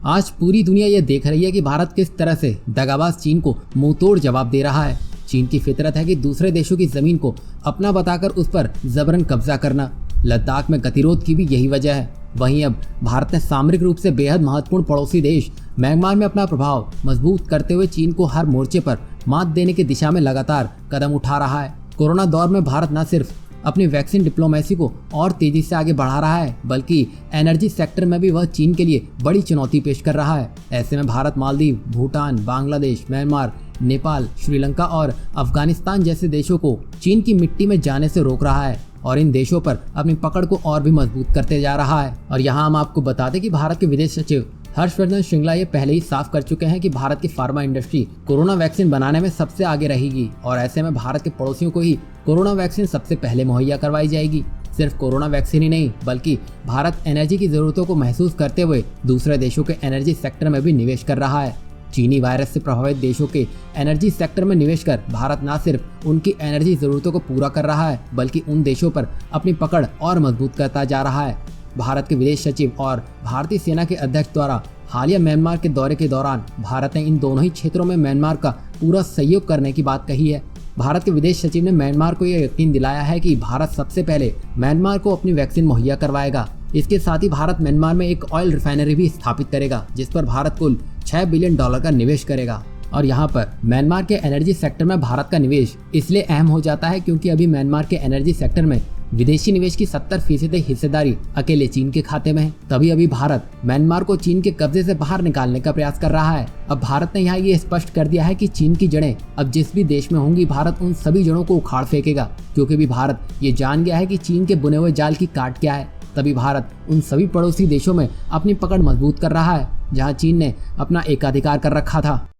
आज पूरी दुनिया ये देख रही है कि भारत किस तरह से दगाबाज चीन को मुंहतोड़ जवाब दे रहा है। चीन की फितरत है कि दूसरे देशों की जमीन को अपना बताकर उस पर जबरन कब्जा करना। लद्दाख में गतिरोध की भी यही वजह है। वहीं अब भारत ने सामरिक रूप से बेहद महत्वपूर्ण पड़ोसी देश म्यांमार में अपना प्रभाव मजबूत करते हुए चीन को हर मोर्चे पर मात देने की दिशा में लगातार कदम उठा रहा है। कोरोना दौर में भारत न सिर्फ अपनी वैक्सीन डिप्लोमेसी को और तेजी से आगे बढ़ा रहा है, बल्कि एनर्जी सेक्टर में भी वह चीन के लिए बड़ी चुनौती पेश कर रहा है। ऐसे में भारत मालदीव, भूटान, बांग्लादेश, म्यांमार, नेपाल, श्रीलंका और अफगानिस्तान जैसे देशों को चीन की मिट्टी में जाने से रोक रहा है और इन देशों पर अपनी पकड़ को और भी मजबूत करते जा रहा है। और यहाँ हम आपको बता दें कि भारत के विदेश सचिव हर्षवर्धन श्रृंगला ये पहले ही साफ कर चुके हैं कि भारत की फार्मा इंडस्ट्री कोरोना वैक्सीन बनाने में सबसे आगे रहेगी और ऐसे में भारत के पड़ोसियों को ही कोरोना वैक्सीन सबसे पहले मुहैया करवाई जाएगी। सिर्फ कोरोना वैक्सीन ही नहीं, बल्कि भारत एनर्जी की जरूरतों को महसूस करते हुए दूसरे देशों के एनर्जी सेक्टर में भी निवेश कर रहा है। चीनी वायरस से प्रभावित देशों के एनर्जी सेक्टर में निवेश कर भारत न सिर्फ उनकी एनर्जी जरूरतों को पूरा कर रहा है, बल्कि उन देशों पर अपनी पकड़ और मजबूत करता जा रहा है। भारत के विदेश सचिव और भारतीय सेना के अध्यक्ष द्वारा हालिया म्यांमार के दौरे के दौरान भारत ने इन दोनों ही क्षेत्रों में म्यांमार का पूरा सहयोग करने की बात कही है। भारत के विदेश सचिव ने म्यांमार को यह यकीन दिलाया है कि भारत सबसे पहले म्यांमार को अपनी वैक्सीन मुहैया करवाएगा। इसके साथ ही भारत म्यांमार में एक ऑयल रिफाइनरी भी स्थापित करेगा, जिस पर भारत कुल $6 बिलियन का निवेश करेगा। और यहाँ पर म्यांमार के एनर्जी सेक्टर में भारत का निवेश इसलिए अहम हो जाता है क्योंकि अभी म्यांमार के एनर्जी सेक्टर में विदेशी निवेश की 70% हिस्सेदारी अकेले चीन के खाते में है। तभी अभी भारत म्यांमार को चीन के कब्जे से बाहर निकालने का प्रयास कर रहा है। अब भारत ने यहाँ ये स्पष्ट कर दिया है कि चीन की जड़ें अब जिस भी देश में होंगी, भारत उन सभी जड़ों को उखाड़ फेंकेगा, क्योंकि भी भारत ये जान गया है कि चीन के बुने हुए जाल की काट क्या है। तभी भारत उन सभी पड़ोसी देशों में अपनी पकड़ मजबूत कर रहा है जहाँ चीन ने अपना एकाधिकार कर रखा था।